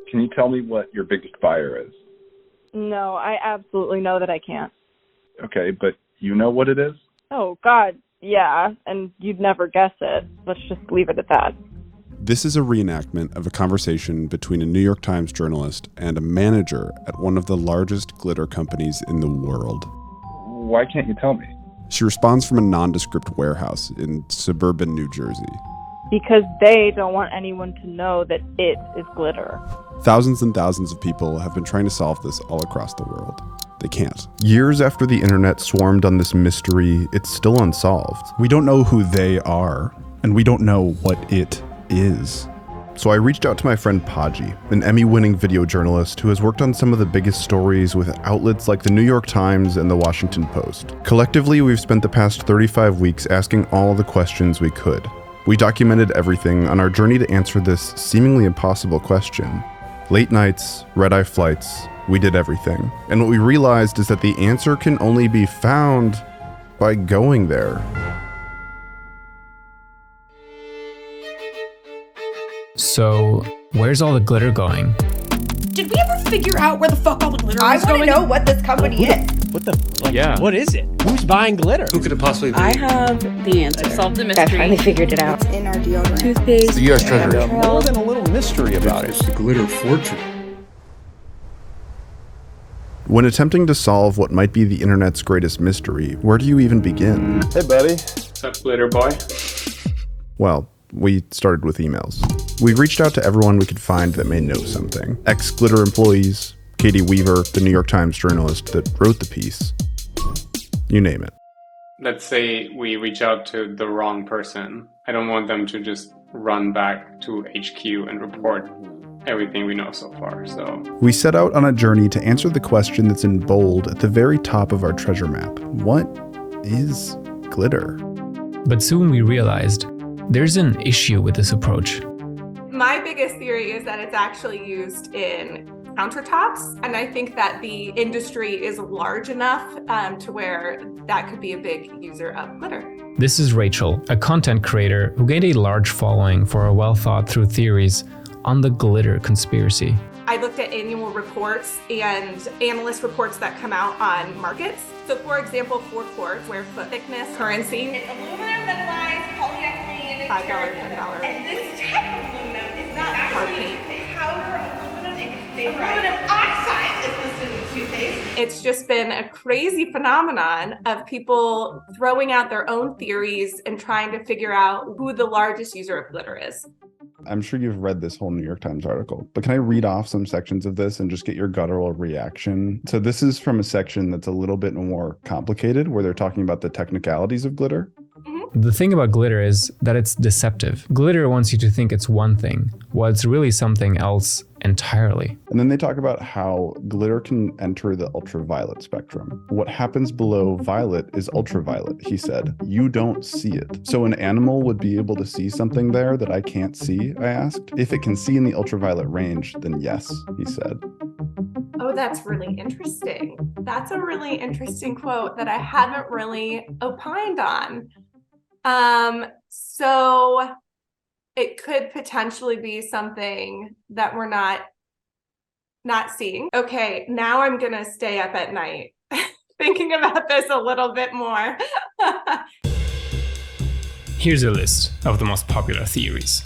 Can you tell me what your biggest buyer is? No, I absolutely know that I can't. Okay, but you know what it is? Oh, God, yeah, and you'd never guess it. Let's just leave it at that. This is a reenactment of a conversation between a New York Times journalist and a manager at one of the largest glitter companies in the world. Why can't you tell me? She responds from a nondescript warehouse in suburban New Jersey. Because they don't want anyone to know that it is glitter. Thousands and thousands of people have been trying to solve this all across the world. They can't. Years after the internet swarmed on this mystery, it's still unsolved. We don't know who they are, and we don't know what it is. So I reached out to my friend Podgy, an Emmy-winning video journalist who has worked on some of the biggest stories with outlets like the New York Times and the Washington Post. Collectively, we've spent the past 35 weeks asking all the questions we could. We documented everything on our journey to answer this seemingly impossible question. Late nights, red-eye flights, we did everything. And what we realized is that the answer can only be found by going there. So, where's all the glitter going? Did we ever figure out where the fuck all the glitter I is going? want to know what this company is. What the? What is it? Who's buying glitter? Who could it possibly be? I have the answer. I've solved the mystery. I finally figured it out. It's in our deodorant. Toothpaste. The U.S. Treasury. More than a little mystery about it. It's the glitter fortune. When attempting to solve what might be the internet's greatest mystery, where do you even begin? Hey, buddy. What's up, glitter boy? Well, we started with emails. We reached out to everyone we could find that may know something. Ex-Glitter employees, Katie Weaver, the New York Times journalist that wrote the piece. You name it. Let's say we reach out to the wrong person. I don't want them to just run back to HQ and report everything we know so far, so. We set out on a journey to answer the question that's in bold at the very top of our treasure map. What is glitter? But soon we realized there's an issue with this approach. My biggest theory is that it's actually used in countertops, and I think that the industry is large enough to where that could be a big user of glitter. This is Rachel, a content creator who gained a large following for her well-thought-through theories on the glitter conspiracy. I looked at annual reports and analyst reports that come out on markets. So for example, 4 quart square foot thickness currency. It's aluminum metallized polyethylene. $5, $10. And this type of aluminum is not actually powder aluminum. Aluminum oxide is listed in toothpaste. It's just been a crazy phenomenon of people throwing out their own theories and trying to figure out who the largest user of glitter is. I'm sure you've read this whole New York Times article, but can I read off some sections of this and just get your guttural reaction? So this is from a section that's a little bit more complicated, where they're talking about the technicalities of glitter. The thing about glitter is that it's deceptive. Glitter wants you to think it's one thing, while it's really something else entirely. And then they talk about how glitter can enter the ultraviolet spectrum. What happens below violet is ultraviolet, he said. You don't see it. So an animal would be able to see something there that I can't see, I asked. If it can see in the ultraviolet range, then yes, he said. Oh, that's really interesting. That's a really interesting quote that I haven't really opined on. So it could potentially be something that we're not seeing. Okay, now I'm gonna stay up at night thinking about this a little bit more. Here's a list of the most popular theories.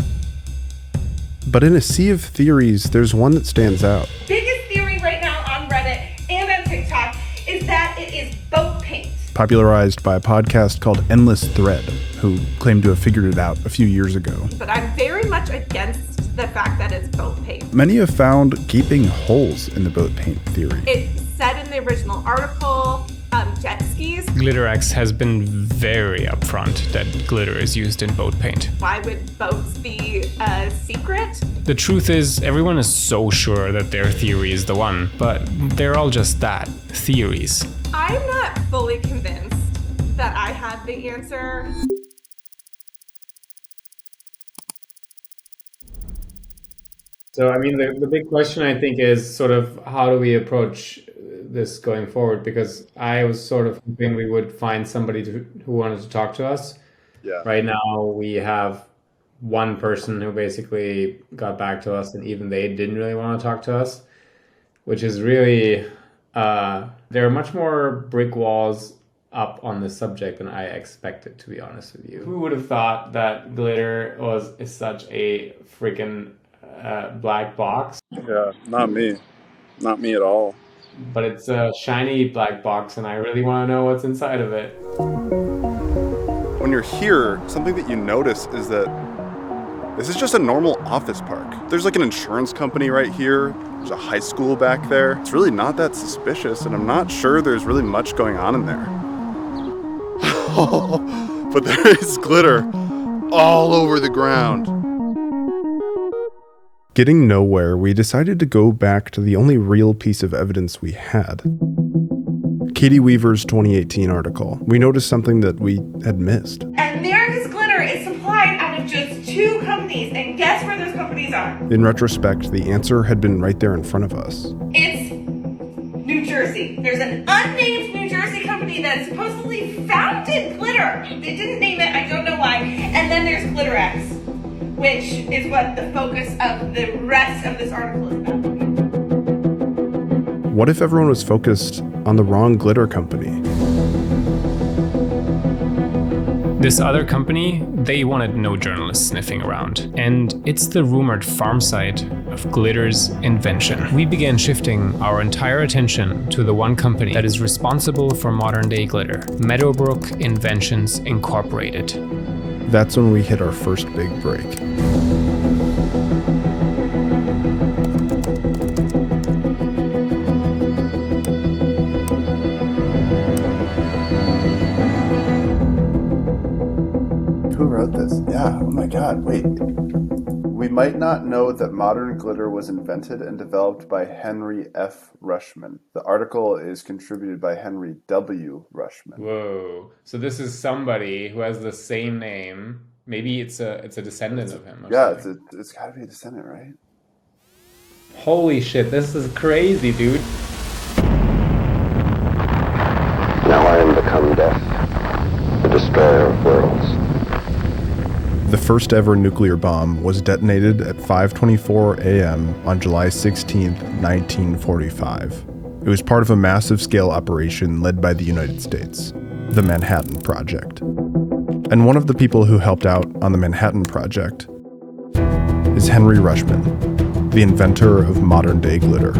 But in a sea of theories, there's one that stands out. Biggest theory right now on Reddit and on TikTok is that it is boat paint. Popularized by a podcast called Endless Thread, who claimed to have figured it out a few years ago. But I'm very much against the fact that it's boat paint. Many have found gaping holes in the boat paint theory. It said in the original article, jet skis. GlitterX has been very upfront that glitter is used in boat paint. Why would boats be a secret? The truth is, everyone is so sure that their theory is the one, but they're all just that, theories. I'm not fully convinced that I have the answer. So, I mean, the big question, I think, is sort of how do we approach this going forward? Because I was sort of hoping we would find somebody who wanted to talk to us. Yeah. Right now, we have one person who basically got back to us, and even they didn't really want to talk to us, which is really, there are much more brick walls up on this subject than I expected, to be honest with you. Who would have thought that glitter is such a freaking black box? Yeah, not me. Not me at all. But it's a shiny black box, and I really want to know what's inside of it. When you're here, something that you notice is that this is just a normal office park. There's like an insurance company right here. There's a high school back there. It's really not that suspicious, and I'm not sure there's really much going on in there. But there is glitter all over the ground. Getting nowhere, we decided to go back to the only real piece of evidence we had. Katie Weaver's 2018 article. We noticed something that we had missed. And America's glitter is supplied out of just 2 companies, and guess where those companies are? In retrospect, the answer had been right there in front of us. It's New Jersey. There's an unnamed New Jersey company that supposedly founded glitter. They didn't name it, I don't know why. And then there's GlitterX, which is what the focus of the rest of this article is about. What if everyone was focused on the wrong glitter company? This other company, they wanted no journalists sniffing around. And it's the rumored farm site of glitter's invention. We began shifting our entire attention to the one company that is responsible for modern day glitter, Meadowbrook Inventions Incorporated. That's when we hit our first big break. Who wrote this? Yeah, oh my god, wait. We might not know that modern glitter was invented and developed by Henry F. Ruschmann. The article is contributed by Henry W. Ruschmann. Whoa. So this is somebody who has the same name. Maybe it's a descendant of him. Yeah, it's gotta be a descendant, right? Holy shit, this is crazy, dude. Now I am become death, the destroyer of worlds. The first ever nuclear bomb was detonated at 5:24 a.m. on July 16, 1945. It was part of a massive scale operation led by the United States, the Manhattan Project. And one of the people who helped out on the Manhattan Project is Henry Ruschmann, the inventor of modern day glitter.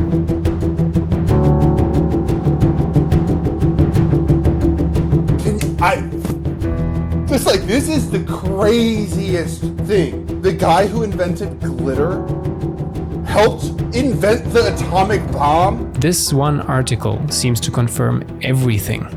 This is the craziest thing. The guy who invented glitter helped invent the atomic bomb? This one article seems to confirm everything.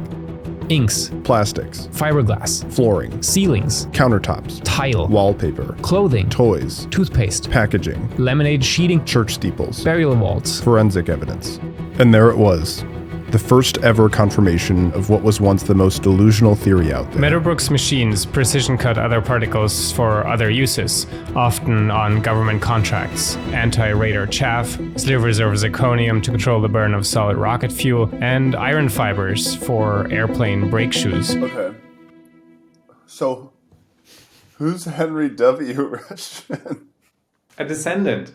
Inks, plastics, fiberglass, flooring, ceilings, countertops, tile, wallpaper, clothing, toys, toothpaste, packaging, lemonade sheeting, church steeples, burial vaults, forensic evidence. And there it was. The first ever confirmation of what was once the most delusional theory out there. Meadowbrook's machines precision cut other particles for other uses, often on government contracts. Anti-radar chaff, slivers of zirconium to control the burn of solid rocket fuel, and iron fibers for airplane brake shoes. Okay. So, who's Henry W. Ruschmann? A descendant.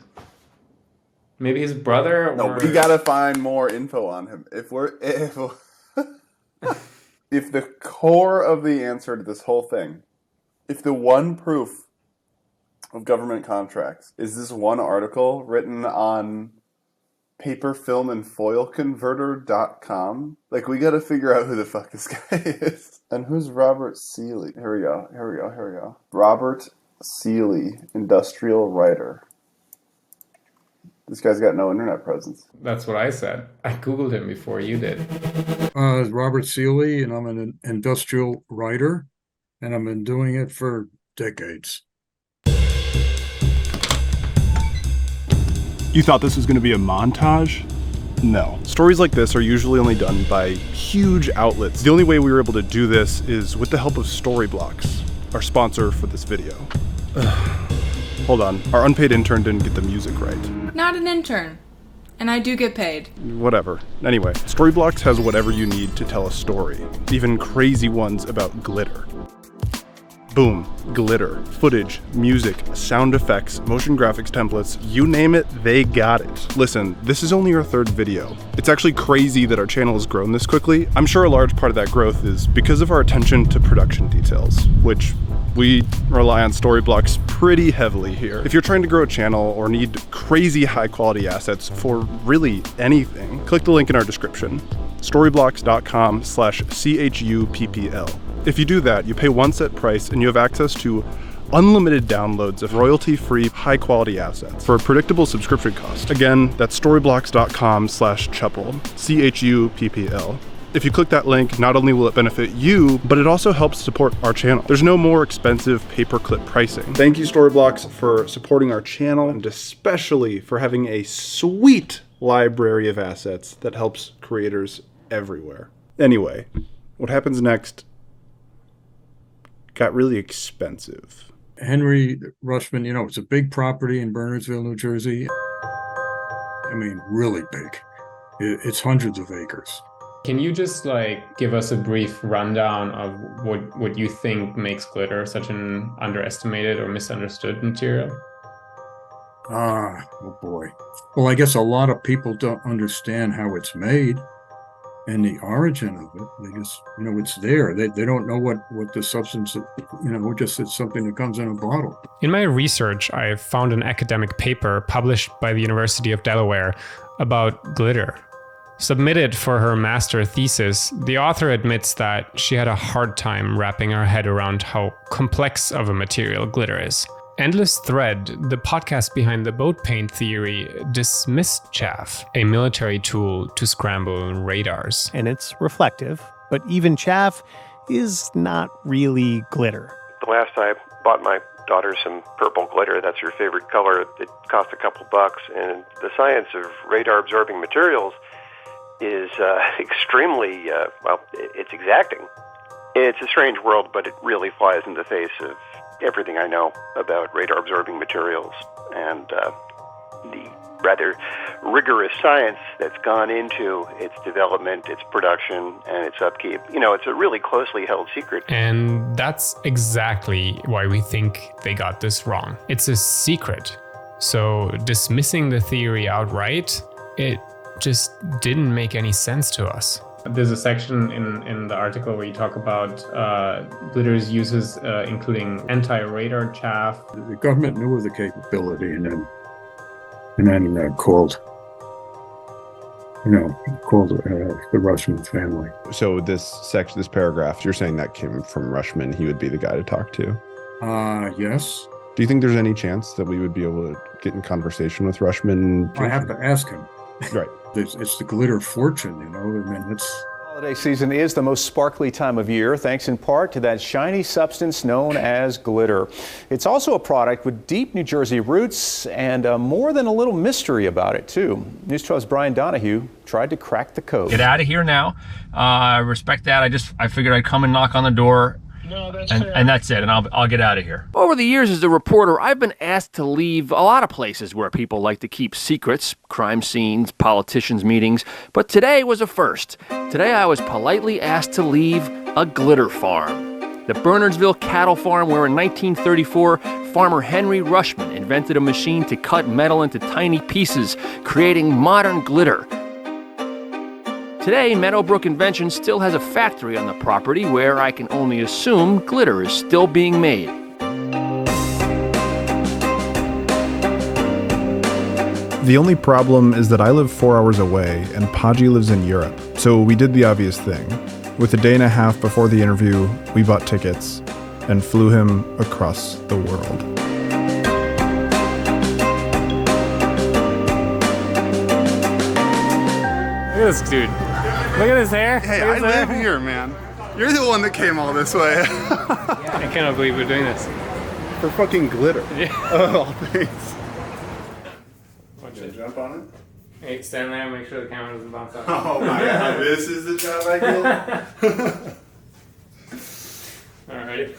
Maybe his brother, or... No, we gotta find more info on him. If the core of the answer to this whole thing, if the one proof of government contracts is this one article written on paperfilmandfoilconverter.com, like, we gotta figure out who the fuck this guy is. And who's Robert Seeley? Here we go. Robert Seeley, industrial writer. This guy's got no internet presence. That's what I said. I Googled him before you did. Robert Seeley, and I'm an industrial writer, and I've been doing it for decades. You thought this was going to be a montage? No. Stories like this are usually only done by huge outlets. The only way we were able to do this is with the help of Storyblocks, our sponsor for this video. Hold on, our unpaid intern didn't get the music right. Not an intern. And I do get paid. Whatever. Anyway, Storyblocks has whatever you need to tell a story, even crazy ones about glitter. Boom. Glitter. Footage, music, sound effects, motion graphics templates, you name it, they got it. Listen, this is only our third video. It's actually crazy that our channel has grown this quickly. I'm sure a large part of that growth is because of our attention to production details, which we rely on Storyblocks pretty heavily here. If you're trying to grow a channel or need crazy high quality assets for really anything, click the link in our description, storyblocks.com/CHUPPL. If you do that, you pay one set price and you have access to unlimited downloads of royalty-free, high-quality assets for a predictable subscription cost. Again, that's storyblocks.com/CHUPPL, CHUPPL. If you click that link, not only will it benefit you, but it also helps support our channel. There's no more expensive pay-per-click pricing. Thank you, Storyblocks, for supporting our channel and especially for having a sweet library of assets that helps creators everywhere. Anyway, what happens next got really expensive. Henry Ruschmann, it's a big property in Bernardsville, New Jersey. I mean, really big. It's hundreds of acres. Can you just give us a brief rundown of what you think makes glitter such an underestimated or misunderstood material? Oh boy. Well, I guess a lot of people don't understand how it's made and the origin of it. They just, it's there. They don't know what the substance, just it's something that comes in a bottle. In my research, I found an academic paper published by the University of Delaware about glitter. Submitted for her master thesis, the author admits that she had a hard time wrapping her head around how complex of a material glitter is. Endless Thread, the podcast behind the boat paint theory, dismissed chaff, a military tool to scramble radars. And it's reflective, but even chaff is not really glitter. The last I bought my daughter some purple glitter, that's her favorite color, it cost a couple bucks, and the science of radar-absorbing materials is extremely, it's exacting. It's a strange world, but it really flies in the face of everything I know about radar-absorbing materials and the rather rigorous science that's gone into its development, its production, and its upkeep. It's a really closely held secret. And that's exactly why we think they got this wrong. It's a secret. So dismissing the theory outright, it just didn't make any sense to us. There's a section in the article where you talk about glitter's uses, including anti-radar chaff. The government knew of the capability and then called the Ruschmann family. So this paragraph, you're saying that came from Ruschmann. He would be the guy to talk to. Yes. Do you think there's any chance that we would be able to get in conversation with Ruschmann? I have to ask him. Right. It's the glitter fortune, Holiday season is the most sparkly time of year, thanks in part to that shiny substance known as glitter. It's also a product with deep New Jersey roots and more than a little mystery about it, too. News 12's Brian Donahue tried to crack the code. Get out of here now. I respect that. I figured I'd come and knock on the door. No, and that's it, and I'll get out of here. Over the years as a reporter, I've been asked to leave a lot of places where people like to keep secrets, crime scenes, politicians' meetings, but today was a first. Today I was politely asked to leave a glitter farm. The Bernardsville cattle farm where in 1934, farmer Henry Ruschmann invented a machine to cut metal into tiny pieces, creating modern glitter. Today, Meadowbrook Invention still has a factory on the property where I can only assume glitter is still being made. The only problem is that I live 4 hours away and Podgy lives in Europe. So we did the obvious thing. With a day and a half before the interview, we bought tickets and flew him across the world. Look at this dude. Look at his hair. Hey, I live here, man. You're the one that came all this way. I cannot believe we're doing this. For fucking glitter. Yeah. Oh, thanks. Want you to jump on it? Hey, stand there and make sure the camera doesn't bounce out. Oh my god, this is the job I get? Alright.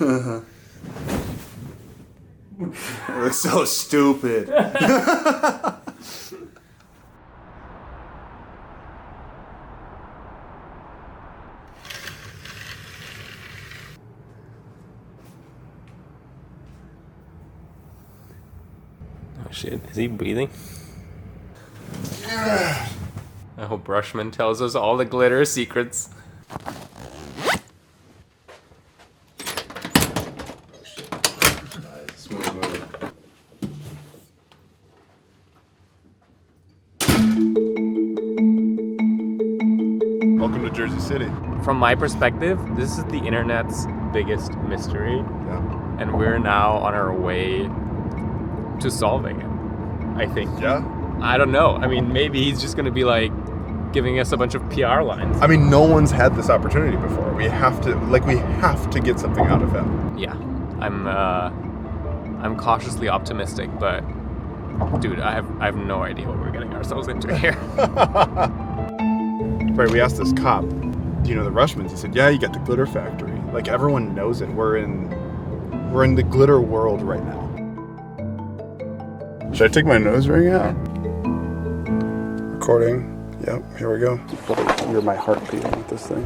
It was so stupid. shit. Is he breathing? I hope Ruschmann tells us all the glitter secrets. Smooth move. Welcome to Jersey City. From my perspective, this is the internet's biggest mystery. Yeah. And we're now on our way to solving it, I think. Yeah. I don't know. I mean, maybe he's just going to be like giving us a bunch of PR lines. I mean, no one's had this opportunity before. We have to get something out of him. Yeah. I'm cautiously optimistic, but dude, I have no idea what we're getting ourselves into here. Right, we asked this cop, do you know the Ruschmanns? He said, yeah, you got the glitter factory. Like, everyone knows it. We're in the glitter world right now. Should I take my nose ring out? Recording. Yep, here we go. You're my heartbeat with this thing.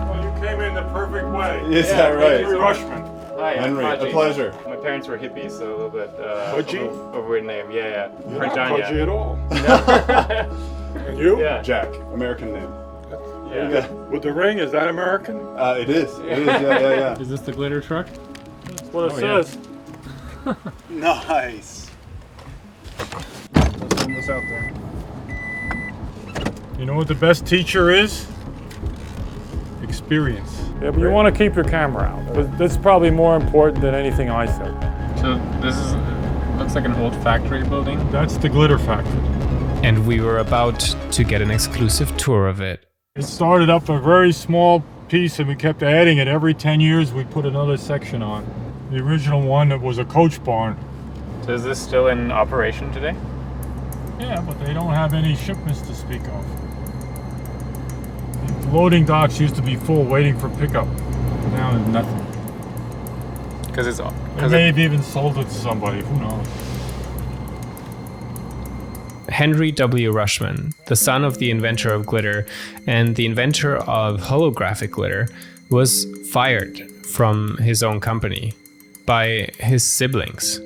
Well, you came in the perfect way. Is that right? Henry Ruschmann. Hi, Henry, I'm Hodge. a pleasure. My parents were hippies, so a little bit Hodge? of a weird name. Yeah. You're not Hodge at all. No. And you? Yeah. Jack, American name. Yeah. With the ring, is that American? It is. It is, yeah. Is this the glitter truck? That's what it says. Nice. Let's send this out there. You know what the best teacher is? Experience. Yeah, but you want to keep your camera out. But that's probably more important than anything I said. So this looks like an old factory building. That's the glitter factory. And we were about to get an exclusive tour of it. It started up a very small piece and we kept adding it. Every 10 years we put another section on. The original one that was a coach barn. So is this still in operation today? Yeah, but they don't have any shipments to speak of. The loading docks used to be full waiting for pickup. Now there's nothing. Because They may have even sold it to somebody, who knows. Henry W. Ruschmann, the son of the inventor of glitter and the inventor of holographic glitter, was fired from his own company by his siblings,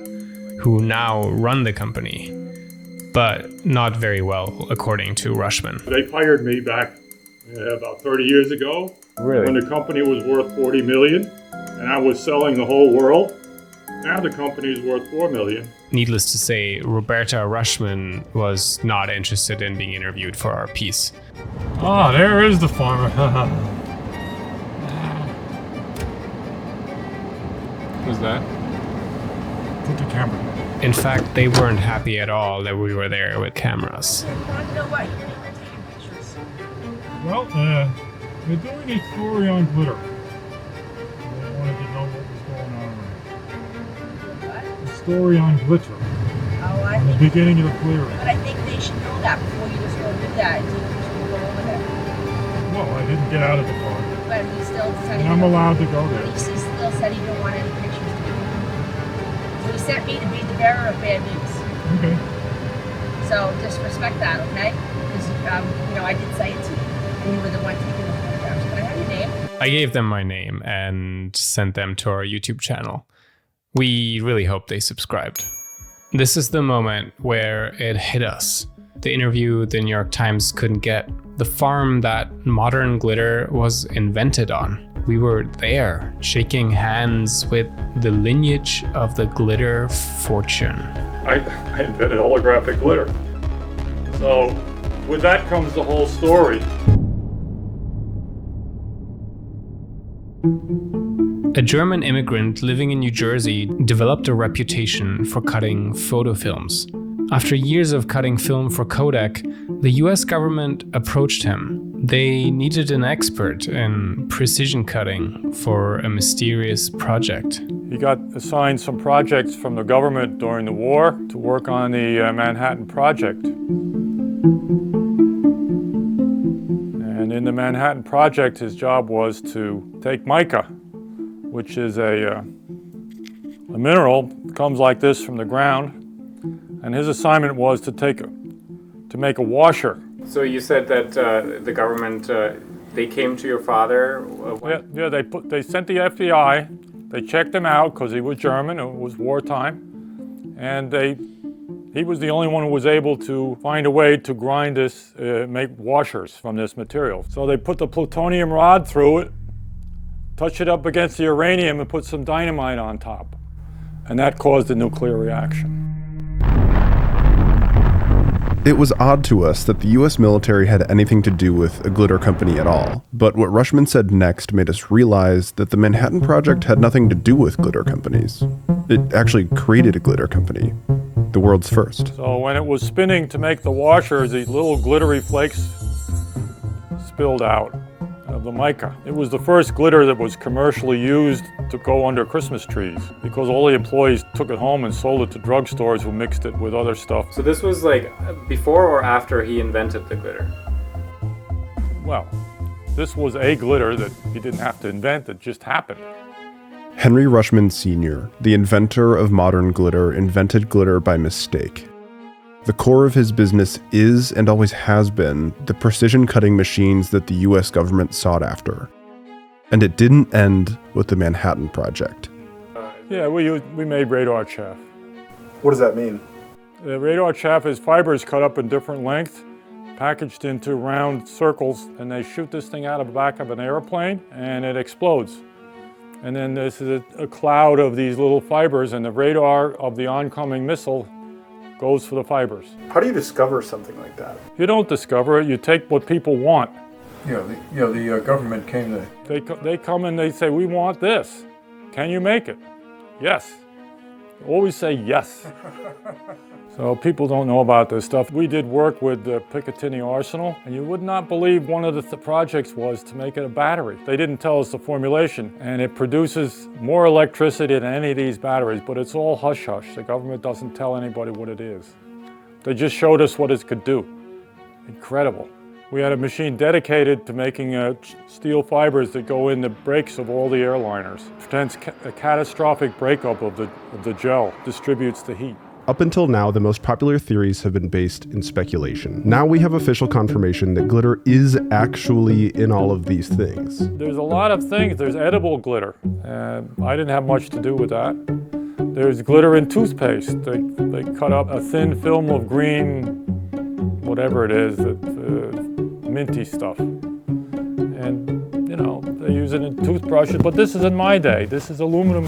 who now run the company, but not very well, according to Ruschmann. They fired me back about 30 years ago. Really? When the company was worth $40 million and I was selling the whole world. Now the company is worth $4 million. Needless to say, Rauwerda Ruschmann was not interested in being interviewed for our piece. Ah, there is the farmer. Who's that? Put the camera down. In fact, they weren't happy at all that we were there with cameras. Well, they're doing a story on glitter. They wanted to know what was going on. A story on glitter. Oh, I the think. beginning of the clearing. But I think they should know that before you just go do that and just go over there. Well, I didn't get out of the car. But he still said And I'm allowed to go there. He still said he didn't want any pictures taken. So he sent me to be the bearer of bad news. Okay. So just respect that, okay? Because I did say it to you, and you were the one taking the photographs. Can I have your name? I gave them my name and sent them to our YouTube channel. We really hope they subscribed. This is the moment where it hit us. The interview the New York Times couldn't get. The farm that modern glitter was invented on. We were there, shaking hands with the lineage of the glitter fortune. I invented holographic glitter. So with that comes the whole story. A German immigrant living in New Jersey developed a reputation for cutting photo films. After years of cutting film for Kodak, the US government approached him. They needed an expert in precision cutting for a mysterious project. He got assigned some projects from the government during the war to work on the Manhattan Project. And in the Manhattan Project, his job was to take mica, which is a mineral, comes like this from the ground, and his assignment was to make a washer. So you said that the government, they came to your father? Yeah, they sent the FBI, they checked him out because he was German, it was wartime, And he was the only one who was able to find a way to grind this, make washers from this material. So they put the plutonium rod through it, touch it up against the uranium, and put some dynamite on top. And that caused a nuclear reaction. It was odd to us that the US military had anything to do with a glitter company at all, but what Ruschmann said next made us realize that the Manhattan Project had nothing to do with glitter companies. It actually created a glitter company, the world's first. So when it was spinning to make the washers, these little glittery flakes spilled out of the mica. It was the first glitter that was commercially used to go under Christmas trees because all the employees took it home and sold it to drugstores who mixed it with other stuff. So this was like before or after he invented the glitter? Well, this was a glitter that he didn't have to invent, it just happened. Henry Ruschmann Sr., the inventor of modern glitter, invented glitter by mistake. The core of his business is and always has been the precision cutting machines that the US government sought after. And it didn't end with the Manhattan Project. Yeah, we made radar chaff. What does that mean? The radar chaff is fibers cut up in different lengths, packaged into round circles, and they shoot this thing out of the back of an airplane, and it explodes. And then this is a cloud of these little fibers, and the radar of the oncoming missile goes for the fibers. How do you discover something like that? You don't discover it, you take what people want. The government came to... They come and they say, we want this. Can you make it? Yes. Always say yes. So people don't know about this stuff. We did work with the Picatinny Arsenal, and you would not believe one of the projects was to make it a battery. They didn't tell us the formulation, and it produces more electricity than any of these batteries, but it's all hush-hush. The government doesn't tell anybody what it is. They just showed us what it could do. Incredible. We had a machine dedicated to making steel fibers that go in the brakes of all the airliners. Prevents a catastrophic breakup of the gel, distributes the heat. Up until now, the most popular theories have been based in speculation. Now we have official confirmation that glitter is actually in all of these things. There's a lot of things. There's edible glitter. I didn't have much to do with that. There's glitter in toothpaste. They cut up a thin film of green, whatever it is, minty stuff. And, you know, they use it in toothbrushes, but this is in my day. This is aluminum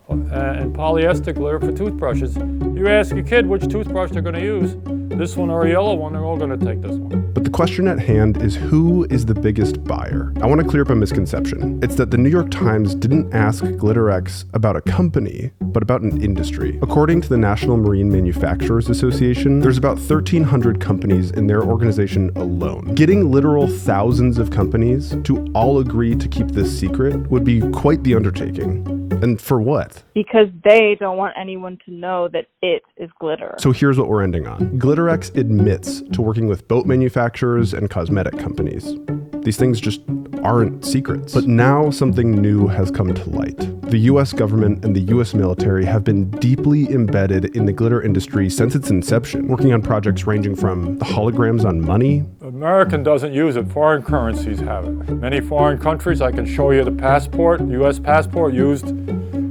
and polyester glitter for toothbrushes. You ask a kid which toothbrush they're going to use, this one or a yellow one, they're all going to take this one. But the question at hand is, who is the biggest buyer? I want to clear up a misconception. It's that the New York Times didn't ask GlitterX about a company, but about an industry. According to the National Marine Manufacturers Association, there's about 1,300 companies in their organization alone. Getting literal thousands of companies to all agree to keep this secret would be quite the undertaking. And for what? Because they don't want anyone to know that it is glitter. So here's what we're ending on. GlitterX admits to working with boat manufacturers and cosmetic companies. These things just aren't secrets. But now something new has come to light. The US government and the US military have been deeply embedded in the glitter industry since its inception, working on projects ranging from the holograms on money. American doesn't use it, foreign currencies have it. Many foreign countries, I can show you the passport, US passport used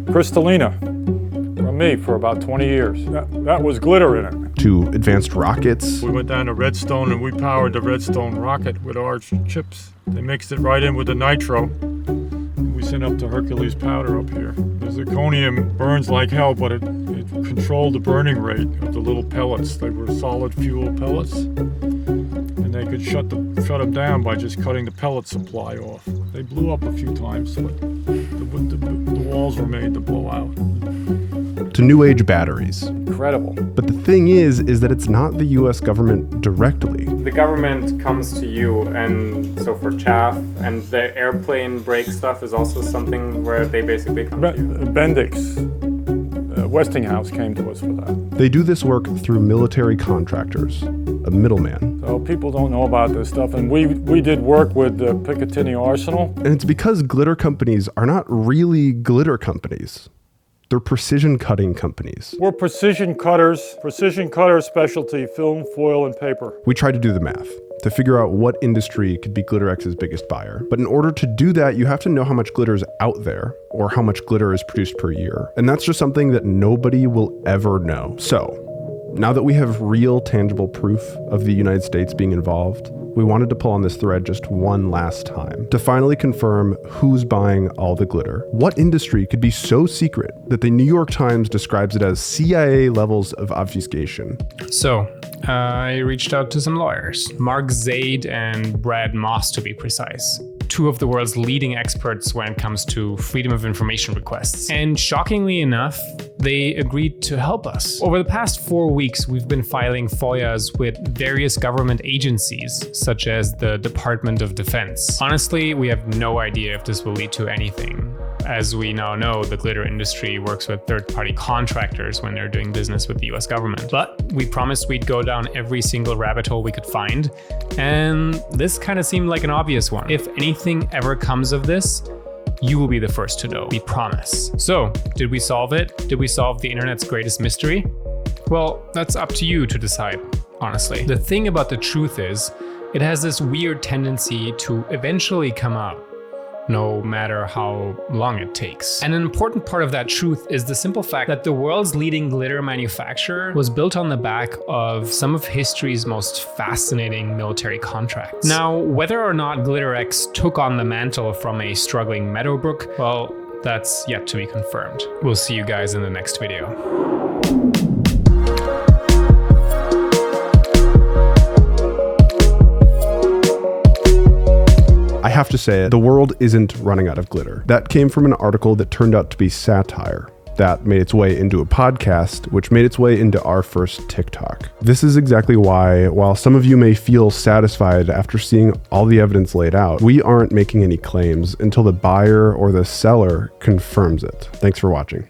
Crystallina from me for about 20 years. That was glitter in it. To advanced rockets. We went down to Redstone and we powered the Redstone rocket with our chips. They mixed it right in with the nitro. We sent up the Hercules powder up here. The zirconium burns like hell, but it controlled the burning rate of the little pellets. They were solid fuel pellets. And they could shut them down by just cutting the pellet supply off. They blew up a few times, but the walls were made to blow out. To new age batteries. Incredible. But the thing is that it's not the US government directly. The government comes to you, and so for chaff, and the airplane brake stuff is also something where they basically come to you. Bendix. Westinghouse came to us for that. They do this work through military contractors, a middleman. So people don't know about this stuff, and we did work with the Picatinny Arsenal. And it's because glitter companies are not really glitter companies. They're precision cutting companies. We're precision cutter specialty film, foil, and paper. We tried to do the math to figure out what industry could be GlitterX's biggest buyer. But in order to do that, you have to know how much glitter is out there, or how much glitter is produced per year. And that's just something that nobody will ever know. So, now that we have real tangible proof of the United States being involved, we wanted to pull on this thread just one last time to finally confirm who's buying all the glitter. What industry could be so secret that the New York Times describes it as CIA levels of obfuscation? So, I reached out to some lawyers, Mark Zaid and Brad Moss to be precise. Two of the world's leading experts when it comes to freedom of information requests. And shockingly enough, they agreed to help us. Over the past 4 weeks, we've been filing FOIAs with various government agencies, such as the Department of Defense. Honestly, we have no idea if this will lead to anything. As we now know, the glitter industry works with third-party contractors when they're doing business with the US government. But we promised we'd go down every single rabbit hole we could find, and this kind of seemed like an obvious one. If anything ever comes of this, you will be the first to know, we promise. So, did we solve it? Did we solve the internet's greatest mystery? Well, that's up to you to decide, honestly. The thing about the truth is, it has this weird tendency to eventually come out, no matter how long it takes. And an important part of that truth is the simple fact that the world's leading glitter manufacturer was built on the back of some of history's most fascinating military contracts. Now, whether or not GlitterX took on the mantle from a struggling Meadowbrook, well, that's yet to be confirmed. We'll see you guys in the next video. I have to say, the world isn't running out of glitter. That came from an article that turned out to be satire. That made its way into a podcast, which made its way into our first TikTok. This is exactly why, while some of you may feel satisfied after seeing all the evidence laid out, we aren't making any claims until the buyer or the seller confirms it. Thanks for watching.